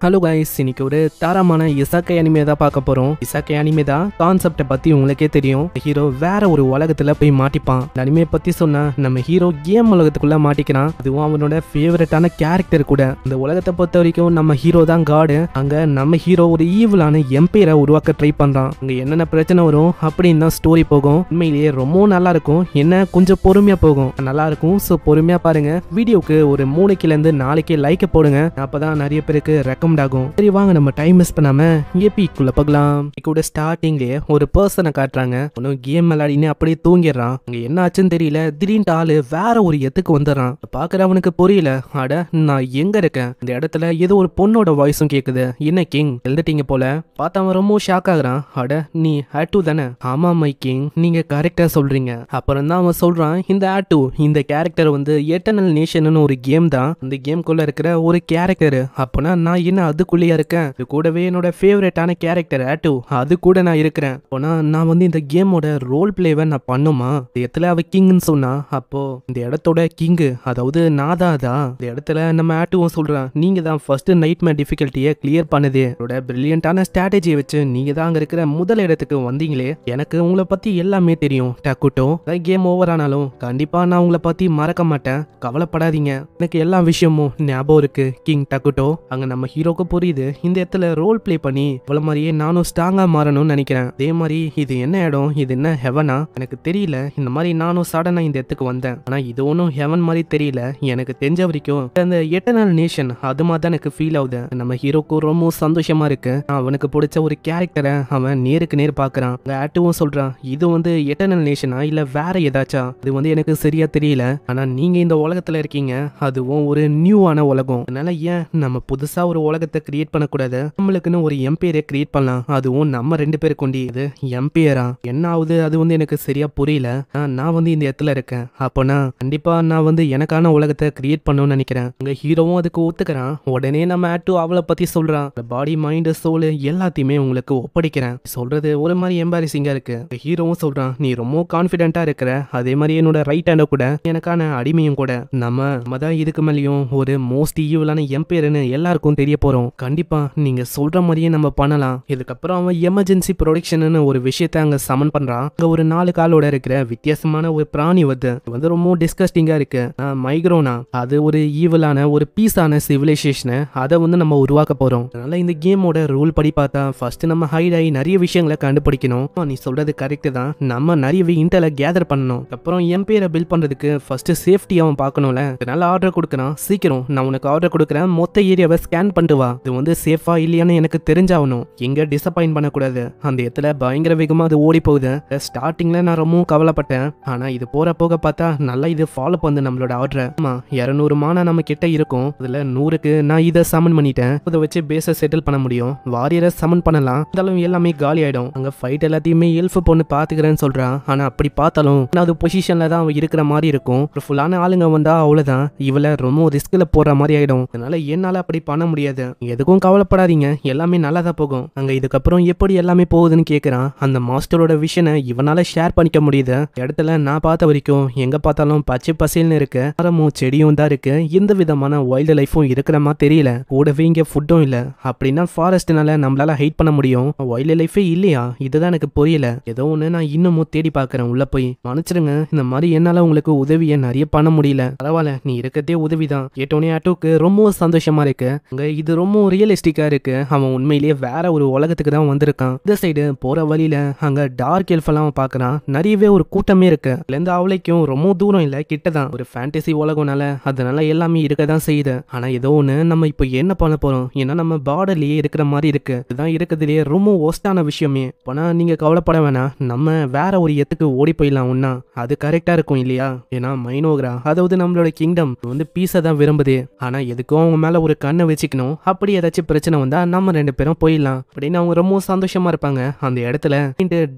Hello guys, இன்னைக்கு ஒரு தரமான இசக்கை அனிமே தான் பார்க்க போறோம். இசக்கை அனிமே தான் கான்செப்டை பத்தி உங்களுக்கே தெரியும். ஹீரோ வேற ஒரு உலகத்துல போய் மாட்டிப்பான். இந்த அனிமே பத்தி சொன்னா நம்ம ஹீரோ கேம் உலகத்துக்குள்ள மாட்டிக்கிறான். அதுவும் அவனோட ஃபேவரட்டான கேரக்டர் கூட. இந்த உலகத்தை பொறுத்த வரைக்கும் நம்ம ஹீரோ தான் காடு. அங்க நம்ம ஹீரோ ஒரு ஈவிலான எம்பையரை உருவாக்க ட்ரை பண்றான். அங்க என்னென்ன பிரச்சனை வரும் அப்படின்னு தான் ஸ்டோரி போகும். உண்மையிலேயே ரொம்ப நல்லா இருக்கும். என்ன கொஞ்சம் பொறுமையா போகும், நல்லா இருக்கும். ஸோ பொறுமையா பாருங்க. வீடியோக்கு ஒரு 3 இருந்து 4 லைக் போடுங்க. அப்பதான் நிறைய பேருக்கு ரெக்கமெண்ட் ஆகும். சரி வாங்க, நம்ம டைம் மிஸ் பண்ணாம ஏபிக்குள்ள போகலாம். கூட ஸ்டார்டிங்லயே ஒரு பர்சனை காட்டுறாங்க. ஒன்னும் கேம் விளையாடினு அப்படியே தூங்கிடுறான். அங்க என்ன ஆச்சுன்னு தெரியல. திடீர்னு ஆளு வேற ஒரு எத்துக்கு வந்துடுறான். பாக்குறவனுக்கு புரியல. அட, நான் எங்க இருக்கேன்? இந்த இடத்துல ஏதோ ஒரு பொண்ணோட வாய்ஸும் கேக்குது. என்ன கிங், எழுதிட்டீங்க போல. பார்த்தா அவன் ரொம்ப ஷாக் ஆகுறான். அட, நீ ஆட்டு தானே? ஆமா மை கிங், நீங்க கரெக்டா சொல்றீங்க. அப்புறம் தான் அவன் சொல்றான், இந்த ஆட்டு இந்த கேரக்டர் வந்து எட்டர்னல் நேஷன் ஒரு கேம் தான். இந்த கேம்குள்ள இருக்கிற ஒரு கேரக்டர். அப்பனா நான் என்ன அதுக்குள்ளேயா இருக்கேன்? இது கூடவே என்னோட ஃபேவரட்டான கேரக்டர் ஆட்டு, அது கூட நான் இருக்கிறேன். அப்போனா நான் வந்து இந்த கேமோட ரோல் பிளேவை நான் பண்ணுமா? இந்த இடத்துல அவ கிங்னு சொன்னா, அப்போ இந்த இடத்தோட கிங்கு அதாவது நாதாதா. இந்த இடத்துல நம்ம ஆட்டுவும் சொல்றான், நீங்க தான் ஃபர்ஸ்ட் நைட்மேர் டிஃபிகல்ட்டியை கிளியர் பண்ணது. என்னோட பிரில்லியண்டான ஸ்ட்ராட்டஜியை வச்சு நீங்க தான் அங்க இருக்கிற முதல் இடத்துக்கு வந்தீங்களே. எனக்கு உங்களை பத்தி எல்லாமே தெரியும் டக்குட்டோ. கேம் ஓவர் ஆனாலும் கண்டிப்பா நான் உங்களை பத்தி மறக்க மாட்டேன், கவலைப்படாதீங்க. எனக்கு எல்லா விஷயமும் ஞாபகம் இருக்கு கிங் டக்குட்டோ. அங்க நம்ம ஹீரோக்கு புரியுது, இந்த இடத்துல ரோல் பிளே பண்ணி இவ்வளவு மாதிரியே நானும் ஸ்ட்ராங்கா மாறணும்னு நினைக்கிறேன். அதே மாதிரி இது என்ன இடம், இது என்ன ஹெவனா எனக்கு தெரியல. இந்த மாதிரி நானும் சடனா இந்த இடத்துக்கு வந்தேன். ஆனா இது ஒன்னும் ஹெவன் மாதிரி தெரியல. எனக்கு தெரிஞ்ச வரைக்கும் அந்த எட்டர்னல் நேஷன் அது மாதிரி தான் எனக்கு ஃபீல் ஆகுது. நம்ம ஹீரோக்கு ரொம்ப சந்தோஷமா இருக்கு. அவனுக்கு பிடிச்ச ஒரு கேரக்டரை அவன் நேருக்கு நேர் பாக்குறான். ஆட்டுவும் சொல்றான், இது வந்து எட்டர்னல் நேஷனா இல்ல வேற ஏதாச்சா? இது வந்து எனக்கு சரியா தெரியல. ஆனா நீங்க இந்த உலகத்துல இருக்கீங்க, அதுவும் ஒரு நியூவான உலகம். அதனால ஏன் நம்ம புதுசா ஒரு உலகத்தை கிரியேட் பண்ணக்கூடாது? நம்மளுக்குன்னு ஒரு எம்பையரை கிரியேட் பண்ணலாம். அதுவும் நம்ம 2 பேர் கொண்டு. இது எம்பையரா என்ன ஆகுது? அது வந்து எனக்கு சரியா புரியல. நான் வந்து இந்த இடத்துல இருக்கேன். அப்போனா கண்டிப்பா நான் வந்து எனக்கான உலகத்தை கிரியேட் பண்ணணும்னு நினைக்கிறேன். உங்க ஹீரோவும் அதுக்கு ஒத்துக்கிறான். உடனே நம்ம ஆட்டு அவளை பத்தி சொல்றான். பாடி மைண்ட் சோல் எல்லாத்தையுமே உங்களுக்கு ஒப்படைக்கிறேன். சொல்றது ஒரு மாதிரி எம்பாரசிங்கா இருக்கு. ஹீரோவும் சொல்றான், நீ ரொம்ப கான்பிடென்ட்டா இருக்கிற. அதே மாதிரி என்னோட ரைட் ஹேண்ட கூட எனக்கான அடிமையும் கூட. நம்ம தான் இதுக்கு மேலேயும் ஒரு மோஸ்ட் ஈவலான எம்பையர்னு எல்லாருக்கும் தெரிய போறோம். கண்டிப்பா நீங்க சொல்ற மாதிரியே நம்ம பண்ணலாம். இதுக்கப்புறம் அவன் எமர்ஜென்சி ப்ரொடக்ஷன் ஒரு விஷயத்தை அங்க சமன் பண்றான். அங்க ஒரு 4 காலோட இருக்கிற வித்தியாசமான ஒரு பிராணி வந்து ரொம்ப டிஸ்கஸ்டிங்கா இருக்கு. மைக்ரோனா அது ஒரு ஈவலான ஒரு பீஸான சிவிலைசேஷன். அதை வந்து நம்ம உருவாக்க போறோம். அதனால இந்த கேமோட ரூல் படி பார்த்தா ஃபர்ஸ்ட் நம்ம ஹைட் ஆகி நிறைய விஷயங்களை கண்டுபிடிக்கணும். நீ சொல்றது கரெக்ட் தான். நம்ம நிறைய இன்டெல கேதர் பண்ணணும். அப்புறம் எம்பையரை பில்ட் பண்றதுக்கு ஃபர்ஸ்ட் சேஃப்டி அவன் பார்க்கணும்ல. அதனால ஆர்டர் கொடுக்கறான். சீக்கிரம் நான் உனக்கு ஆர்டர் கொடுக்குறேன், மொத்த ஏரியாவை ஸ்கேன் பண்ணிட்டு வா. இது வந்து சேஃபா இல்லையான்னு எனக்கு தெரிஞ்சாகணும். எங்க டிசப்பாயிண்ட் பண்ணக்கூடாது. அந்த இடத்துல பயங்கர வேகமா அது ஓடி போகுது. ஸ்டார்டிங்ல நான் ரொம்ப கவலைப்பட்டேன். ஆனா இது போற போக பார்த்தா நல்லா இது ஃபாலோ பண்ணு நம்மளோட ஆர்டர். ஆமா, 200 மானா நம்ம கிட்ட இருக்கும். அதுல 100க்கு நான் இதை சமன் பண்ணிட்டேன். இதை வச்சு பேஸை செட்டில் பண்ண முடியும். வாரியரை சமன் பண்ணலாம். இருந்தாலும் எல்லாமே காலி ஆயிடும். அங்க ஃபைட் எல்லாத்தையுமே எல்ஃப் பொண்ணு பாத்துக்கிறேன்னு சொல்றான். ஆனா அப்படி பார்த்தாலும் அது பொசிஷன்ல தான் அவன் இருக்கிற மாதிரி இருக்கும். ஃபுல்லான ஆளுங்க வந்தா அவ்வளவுதான். இவளை ரொம்ப ரிஸ்க்ல போற மாதிரி ஆயிடும். அதனால என்னால அப்படி பண்ண முடியாது. எதுக்கும் கவலைப்படாதீங்க, எல்லாமே நல்லா தான் போகும். அங்க இதுக்கப்புறம் எப்படி எல்லாமே போகுதுன்னு கேக்குறான். அந்த மாஸ்டரோட விஷனை இவனால ஷேர் பண்ணிக்க முடியுது. இடத்துல நான் பார்த்த வரைக்கும் எங்க பார்த்தாலும் பச்சை பசேல்னு இருக்கு. மரமும் செடியும் தான் இருக்கு. எந்த விதமான வைல்டு லைஃபும் இருக்கிற மாதிரி தெரியல. கூடவே இங்க ஃபுட்டும் இல்ல. அப்படின்னா ஃபாரஸ்ட்னால நம்மளால ஹைட் பண்ண முடியும், வைல்டு லைஃபே இல்லையா? இதுதான் எனக்கு புரியல. ஏதோ ஒண்ணு நான் இன்னமும் தேடி பாக்குறேன். உள்ள போய் மன்னிச்சிருங்க, இந்த மாதிரி என்னால உங்களுக்கு உதவியை நிறைய பண்ண முடியல. பரவாயில்ல, நீ இருக்கதே உதவிதான். கேட்டோனே ஆட்டோக்கு ரொம்ப சந்தோஷமா இருக்கு. அங்க இது ரொம்ப ரியலிஸ்டிக்கா இருக்கு. அவன் உண்மையிலேயே வேற ஒரு உலகத்துக்கு தான் வந்திருக்கான். இந்த சைடு போற வழியில அங்க டார்க் எல்ஃப் எல்லாம் பாக்குறான். நிறையவே ஒரு கூட்டமே இருக்கு. இருந்து அவளைக்கும் ரொம்ப தூரம் இல்ல, கிட்டதான். ஒரு ஃபேண்டசி உலகம்னால அதனால எல்லாமே இருக்கதான் செய்யுது. ஆனா ஏதோ ஒண்ணு நம்ம இப்போ என்ன பண்ண போறோம்? ஏன்னா நம்ம பார்டர்லயே இருக்கிற மாதிரி இருக்கு. இதுதான் இருக்கிறதுலயே ரொம்ப ஒஸ்டான விஷயமே. போனா நீங்க கவலைப்பட வேணாம், நம்ம வேற ஒரு இடத்துக்கு ஓடி போயிடலாம். ஒன்னா அது கரெக்டா இருக்கும் இல்லையா? ஏன்னா மைனோகிரா அதாவது நம்மளோட கிங்டம் வந்து பீஸை தான் விரும்புது. ஆனா எதுக்கும் அவங்க மேல ஒரு கண்ணை வச்சுக்கணும். அப்படி ஏதாச்சும் பிரச்சனை வந்தா நம்ம 2 பேரும் போயிடலாம் அப்படின்னு அவங்க ரொம்ப சந்தோஷமா இருப்பாங்க. அந்த இடத்துல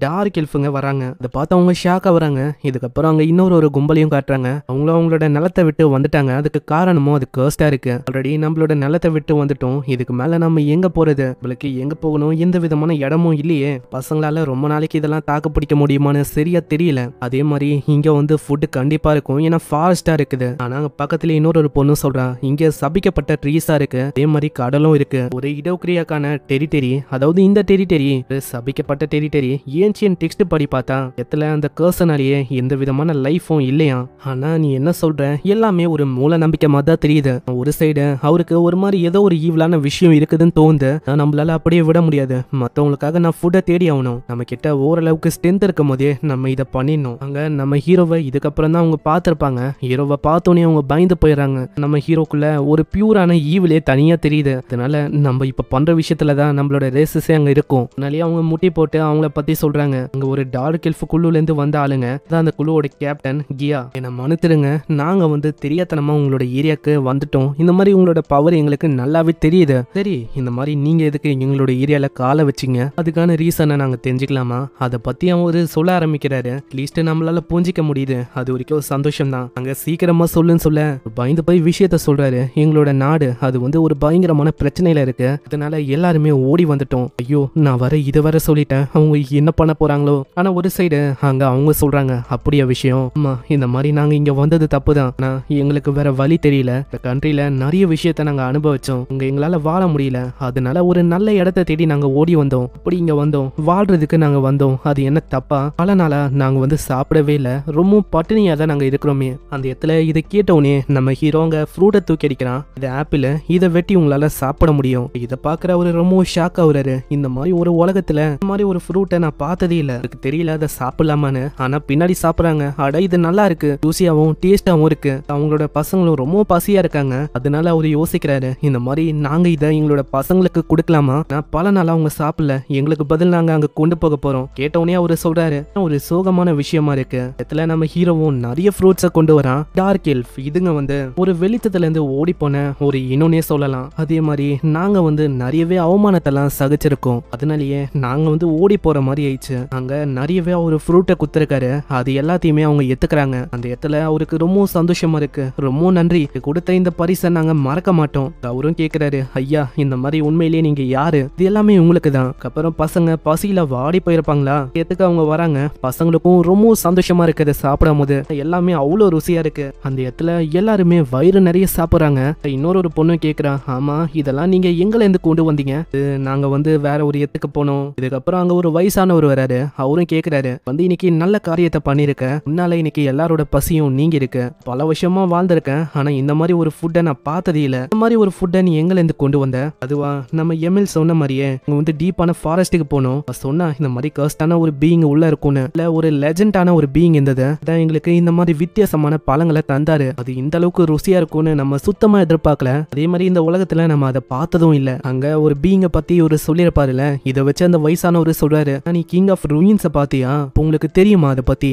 டார்க் எல்ஃபுங்க வராங்க. அதை பார்த்து அவங்க ஷாக்கா வராங்க. இதுக்கப்புறம் அங்க இன்னொரு கும்பலையும் காட்டுறாங்க. அவங்களும் அவங்களோட நிலத்தை விட்டு வந்துட்டாங்க. அதுக்கு காரணமும் அது கர்ஸ்டா இருக்கு. ஆல்ரெடி நம்மளோட நிலத்தை விட்டு வந்துட்டோம். இதுக்கு மேல நம்ம எங்க போறது? நம்மளுக்கு எங்க போகணும்? எந்த விதமான இடமும் இல்லையே. பசங்களால ரொம்ப நாளைக்கு இதெல்லாம் தாக்கு பிடிக்க முடியுமான்னு சரியா தெரியல. அதே மாதிரி இங்க வந்து ஃபுட் கண்டிப்பா இருக்கும், ஏன்னா ஃபாரஸ்டா இருக்குது. ஆனா பக்கத்துல இன்னொரு பொண்ணு சொல்றா, இங்க சபிக்கப்பட்ட ட்ரீஸா இருக்கு, அதே மாதிரி கடலும் இருக்கு. ஒரு இடோக்ரியாக்கான டெரிட்டரி, அதாவது இந்த டெரிட்டரி சபிக்கப்பட்ட டெரிட்டரி. ஏன்ஷியன் டெக்ஸ்ட் படி பார்த்தா எத்துல அந்த கர்சனாலேயே எந்த விதமான லைஃபும் இல்லையா. ஆனா நீ என்ன சொல்ற, எல்லாமே ஒரு மூல நம்பிக்கை மாதிரி தான் தெரியுது. ஒரு சைடு அவருக்கு ஒரு மாதிரி ஏதோ ஒரு ஈவலான விஷயம் இருக்குதுன்னு தோணுது. நம்மளால அப்படியே விட முடியாது, மத்தவங்களுக்காக நான் ஃபுட்டை தேடி ஆகணும். நம்ம கிட்ட ஓரளவுக்கு ஸ்ட்ரென்த் இருக்கும் போதே நம்ம இதை பண்ணிடணும். அங்க நம்ம ஹீரோவை இதுக்கப்புறம் தான் அவங்க பார்த்திருப்பாங்க. ஹீரோவை பார்த்தோன்னே அவங்க பயந்து போயிடறாங்க. நம்ம ஹீரோக்குள்ள ஒரு பியூரான ஈவிலே தனியா தெரியுது. அதனால நம்ம இப்ப பண்ற விஷயத்துல தான் நம்மளோட ரேசஸே அங்க இருக்கும். அதனாலேயே அவங்க முட்டி போட்டு அவங்கள பத்தி சொல்றாங்க. அங்க ஒரு டார்க் எல்ஃப் குழுல இருந்து வந்த ஆளுங்க தான் அந்த குழுவோட கேப்டன் கியா. என்ன மன்னித்துருங்க, நாங்க வந்து தெரியாதனமா உங்களோட ஏரியாவுக்கு வந்துட்டோம். இந்த மாதிரி உங்களோட பவர் எங்களுக்கு நல்லாவே தெரியுது. சரி, இந்த மாதிரி நீங்க எதுக்கு எங்களோட ஏரியால காலை வச்சிங்க, அதுக்கான ரீசனை நாங்க தெரிஞ்சுக்கலாமா? அதை பத்தி அவரு சொல்ல ஆரம்பிக்கிறாரு. அட்லீஸ்ட் நம்மளால புரிஞ்சிக்க முடியுது, அது வரைக்கும் ஒரு சந்தோஷம் தான். அங்க சீக்கிரமா சொல்லுன்னு சொல்ல பயந்து போய் விஷயத்த சொல்றாரு. எங்களோட நாடு அது வந்து ஒரு பயங்கரமான பிரச்சனையில இருக்கு, அதனால எல்லாருமே ஓடி வந்துட்டோம். ஐயோ, நான் வர இது வர சொல்லிட்டேன், அவங்க என்ன பண்ண போறாங்களோ. ஆனா ஒரு சைடு அங்க அவங்க சொல்றாங்க, அப்படியா விஷயம்? அம்மா, இந்த மாதிரி நாங்க இங்க வந்தது தப்பு தான், ஆனா எங்களுக்கு வேற வழி தெரியல. இந்த கண்ட்ரில நிறைய விஷயத்த நாங்க அனுபவிச்சோம், இங்க எங்களால வாழ முடியல, அதனால ஒரு நல்ல இடத்தை தேடி நாங்க ஓடி வந்தோம். அப்படி இங்க வந்தோம், வாழ்றதுக்கு நாங்க வந்தோம். அது என்ன தப்பா? பல நாளா நாங்க வந்து சாப்பிடவே இல்லை, ரொம்ப பட்டினியா தான் நாங்க இருக்கிறோமே. அந்த இடத்துல இதை கேட்டவுடனே நம்ம ஹீரோங்க ஃப்ரூட்டை தூக்கி அடிக்கிறான். இது ஆப்பிள், இதை வெட்டி உங்களால சாப்பிட முடியும். இதை பாக்குற அவரு ரொம்ப ஷாக் ஆகுறாரு. இந்த மாதிரி ஒரு உலகத்துல இந்த மாதிரி ஒரு ஃப்ரூட்டை நான் பார்த்ததே இல்லை, எனக்கு தெரியல அதை சாப்பிடலாமான்னு. ஆனா பின்னாடி சாப்பிடுறாங்க. அட, இது நல்லா இருக்கு, ஜூசியாவும் டேஸ்டாவும் இருக்கு. அவங்களோட பசங்களும் ரொம்ப பசியா இருக்காங்க. அதனால அவரு யோசிக்கிறாரு, இந்த மாதிரி நாங்க இதை எங்களோட பசங்களுக்கு கொடுக்கலாமா? நான் பல நாளா அவங்க சாப்பிடல, எங்களுக்கு பதில் நாங்க அங்க கொண்டு போக போறோம். கேட்டவுடனே அவரு சொல்றாரு, ஒரு சோகமான விஷயமா இருக்கு. இடத்துல நம்ம ஹீரோவும் நிறைய ஃப்ரூட்ஸை கொண்டு வரான். டார்க் எல்ஃப் இதுங்க வந்து ஒரு வெளிச்சத்துல இருந்து ஓடி போன ஒரு இனோனே சொல்லலாம். அதே மாதிரி நாங்க வந்து நிறையவே அவமானத்தெல்லாம் சகிச்சிருக்கோம், அதனாலயே நாங்க வந்து ஓடி போற மாதிரி ஆயிடுச்சு. அங்க நிறையவே ஒரு ஃப்ரூட்டை குத்துருக்காரு, அது எல்லாத்தையுமே அவங்க எடுத்துக்கிறாங்க. அந்த இடத்துல அவருக்கு ரொம்ப சந்தோஷமா இருக்கு. ரொம்ப நன்றி, கொடுத்த இந்த பரிசை நாங்க மறக்க மாட்டோம். அவரும் கேக்குறாரு, ஐயா, இந்த மாதிரி உண்மையிலேயே நீங்க யாரு? இது எல்லாமே உங்களுக்கு தான். அப்புறம் பசங்க பசியில வாடி போயிருப்பாங்களா, எதுக்கு அவங்க வராங்க. பசங்களுக்கும் ரொம்ப சந்தோஷமா இருக்குது சாப்பிடும் போது, எல்லாமே அவ்வளோ ருசியா இருக்கு. அந்த இடத்துல எல்லாருமே வயிறு நிறைய சாப்பிடுறாங்க. இன்னொரு பொண்ணு கேக்குறா, ஆமா, இதெல்லாம் நீங்க எங்களை இருந்து கொண்டு வந்தீங்க? நாங்க வந்து வேற ஒரு இடத்துக்கு போனோம். இதுக்கப்புறம் அங்க ஒரு வயசானவர் வராரு. அவரும் கேக்குறாரு, வந்து இன்னைக்கு நல்ல காரியத்தை பண்ணிருக்க, முன்னால இன்னைக்கு எல்லாரோட பசியும் நீங்க இருக்கு. பல வருஷமா வாழ்ந்திருக்கேன், ஆனா இந்த மாதிரி ஒரு ஃபுட்டை நான் பார்த்ததே இல்ல. இந்த மாதிரி ஒரு ஃபுட்டை நீ எங்களை இருந்து கொண்டு வந்த? அதுவா, நம்ம எம்எல் சொன்ன மாதிரியே இங்க வந்து டீப்பான ஃபாரஸ்ட்டுக்கு போனோம். சொன்னா இந்த மாதிரி கர்ஸ்டான ஒரு பீயிங் உள்ள இருக்கும்னு, இல்ல ஒரு லெஜெண்டான ஒரு பீயிங் இருந்தது, அதான் எங்களுக்கு இந்த மாதிரி வித்தியாசமான பழங்களை தந்தாரு. அது இந்த அளவுக்கு ருசியா இருக்கும்னு நம்ம சுத்தமா எதிர்பார்க்கல. அதே மாதிரி இந்த உலகத்துல நம்ம அதை பார்த்ததும் இல்ல. அங்க ஒரு பீயிங்க பத்தி ஒரு சொல்லிருப்பாருல, இதை வச்சு அந்த வயசானவர் சொல்றாரு, நீ கிங் ஆஃப் ரூயின்ஸ பாத்தியா? உங்களுக்கு தெரியுமா அதை பத்தி?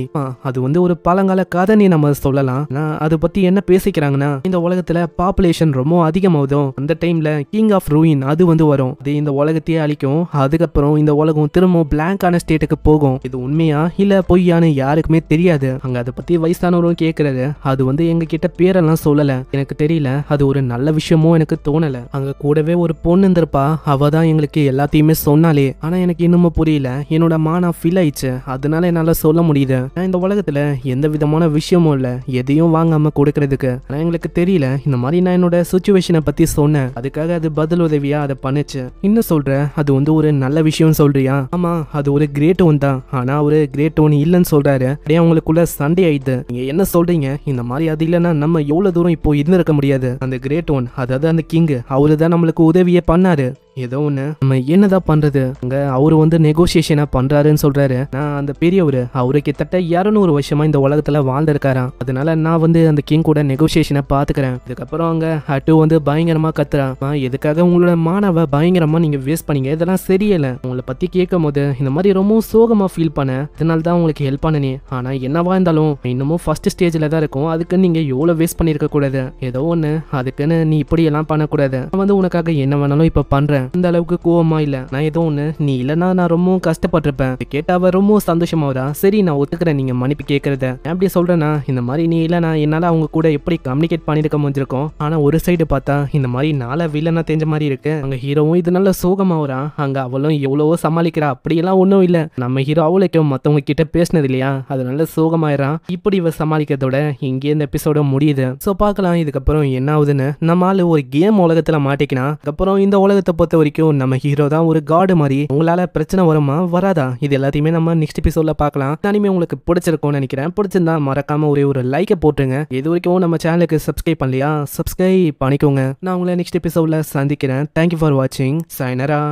அது வந்து ஒரு பழங்கால கதைன்னு நம்ம சொல்லலாம். அதை பத்தி என்ன பேசிக்கிறாங்கன்னா, இந்த உலகத்துல பாப்புலேஷன் ரொம்ப அதிகமாகுதும், அந்த டைம்ல கிங் ஆஃப் ரூயின் அது வந்து வரும், அது இந்த உலகத்தையே அழிக்கும். அதுக்கப்புறம் இந்த உலகம் திரும்ப பிளாங்கான ஸ்டேட்டுக்கு போகும். இது உண்மையா இல்ல பொய்யான்னு யாருக்குமே தெரியாது. அங்க அதை பத்தி வயசானவரும் கேக்குறாரு. அது வந்து எங்க கிட்ட பேரெல்லாம் சொல்லல, எனக்கு தெரியல, அது ஒரு நல்ல விஷயமும் எனக்கு தோணல. அங்க கூடவே ஒரு பொண்ணு இருந்திருப்பா, அவ தான் எங்களுக்கு எல்லாத்தையுமே சொன்னாலே. ஆனா எனக்கு இன்னமும் புரியல, என்னோட மானா ஃபீல் ஆயிடுச்சு, அதனால என்னால சொல்ல முடியுது. நான் இந்த உலகத்துல எந்த விதமான விஷயமும் இல்ல, எதையும் வாங்காம கொடுக்கறதுக்கு. ஆனா எங்களுக்கு தெரியல, இந்த மாதிரி நான் என்னோட சுச்சுவேஷனை பத்தி சொன்னேன், அதுக்காக அது பதில் உதவியா அதை பண்ணுச்சு. இன்னும் சொல்ற, அது வந்து ஒரு நல்ல விஷயம் சொல்றியா? ஆமா, அது ஒரு கிரேட் ஒன் தான், ஆனா ஒரு கிரேட் ஒன் இல்லன்னு சொல்றாரு. அப்படியே அவங்களுக்குள்ள சண்டை ஆயிடுது. நீங்க என்ன சொல்றீங்க? இந்த மாதிரி அது இல்லைன்னா நம்ம எவ்வளவு தூரம் இப்போ இருந்திருக்க முடியாது. அந்த கிரேட் ஒன், அதாவது அந்த கிங், அவரு தான் நம்மளுக்கு உதவியே பண்ணாரு. ஏதோ ஒண்ணு நம்ம என்னதான் பண்றது? அங்க அவரு வந்து நெகோசியேஷனா பண்றாருன்னு சொல்றாரு. நான் அந்த பெரியவரு, அவரு கிட்டத்தட்ட 200 வருஷமா இந்த உலகத்துல வாழ்ந்திருக்காராம். அதனால நான் வந்து அந்த கிங் கூட நெகோசியேஷனை பாத்துக்கிறேன். இதுக்கப்புறம் அங்க ஹட்டு வந்து பயங்கரமா கத்துறான், எதுக்காக உங்களோட மானவ பயங்கரமா நீங்க வேஸ்ட் பண்ணீங்க, இதெல்லாம் சரியில்லை. உங்களை பத்தி கேட்கும் போது இந்த மாதிரி ரொம்ப சோகமா ஃபீல் பண்ண, அதனால தான் உங்களுக்கு ஹெல்ப் பண்ணனே. ஆனா என்னவா இருந்தாலும் இன்னமும் ஃபர்ஸ்ட் ஸ்டேஜ்ல தான் இருக்கும், அதுக்கு நீங்க எவ்வளவு வேஸ்ட் பண்ணிருக்க கூடாது. ஏதோ ஒண்ணு, அதுக்குன்னு நீ இப்படி எல்லாம் பண்ணக்கூடாது. நான் வந்து உனக்காக என்ன வேணாலும் இப்ப பண்றேன். இந்த அளவுக்கு கோவமா இல்ல. நான் ஏதோ ஒண்ணு நீ இல்லனா நான் ரொம்பவும் கஷ்டப்பட்டிருப்பேன். கேட்டா அவ ரொம்ப சந்தோஷமாவரா. சரி நான் ஒத்துக்கிறேன் நீங்க மன்னிப்பு கேட்கறத. அப்படி சொல்றேன்னா இந்த மாதிரி நீ இல்லனா என்னால அவங்க கூட எப்படி கம்யூனிகேட் பண்ணிருக்க முடிஞ்சிருக்கும். ஆனா ஒரு சைடு பார்த்தா இந்த மாதிரி நாள வில்லனா தெரிஞ்ச மாதிரி இருக்கு. அங்க ஹீரோவும் இது நல்ல சோகமாவரா. அங்க அவளும் எவ்வளவோ சமாளிக்கிறா. அப்படியெல்லாம் ஒன்றும் இல்ல. நம்ம ஹீரோ அவளுக்கும் மத்தவங்க கிட்ட பேசினது இல்லையா, அது நல்ல சோகமாயிரா. இப்படி இவ சமாளிக்கிறதோட இங்கே இந்த எபிசோட முடியுது. சோ பார்க்கலாம் இதுக்கப்புறம் என்ன ஆகுதுன்னு. நம்ம ஆளு ஒரு கேம் உலகத்துல மாட்டிக்கினா அப்புறம் இந்த உலகத்தை பொறுத்த வரைக்கும் நம்ம ஹீரோ தான் ஒரு காடு மாதிரி. உங்களால பிரச்சனை வருமா வராதா இது எல்லாத்தையுமே நம்ம நெக்ஸ்ட் எபிசோட்ல பார்க்கலாம். அனிமே உங்களுக்கு பிடிச்சிருக்கும்னு நினைக்கிறேன். பிடிச்சிருந்தா மறக்காம ஒரு லைக்கை போட்டுருங்க. இது வரைக்கும் நம்ம சேனலுக்கு சப்ஸ்கிரைப் பண்ணலையா, சப்ஸ்கிரைப் பண்ணிக்கோங்க. நான் உங்களை நெக்ஸ்ட் எபிசோட்ல சந்திக்கிறேன். தேங்க்யூ ஃபார் வாட்சிங். சைனரா.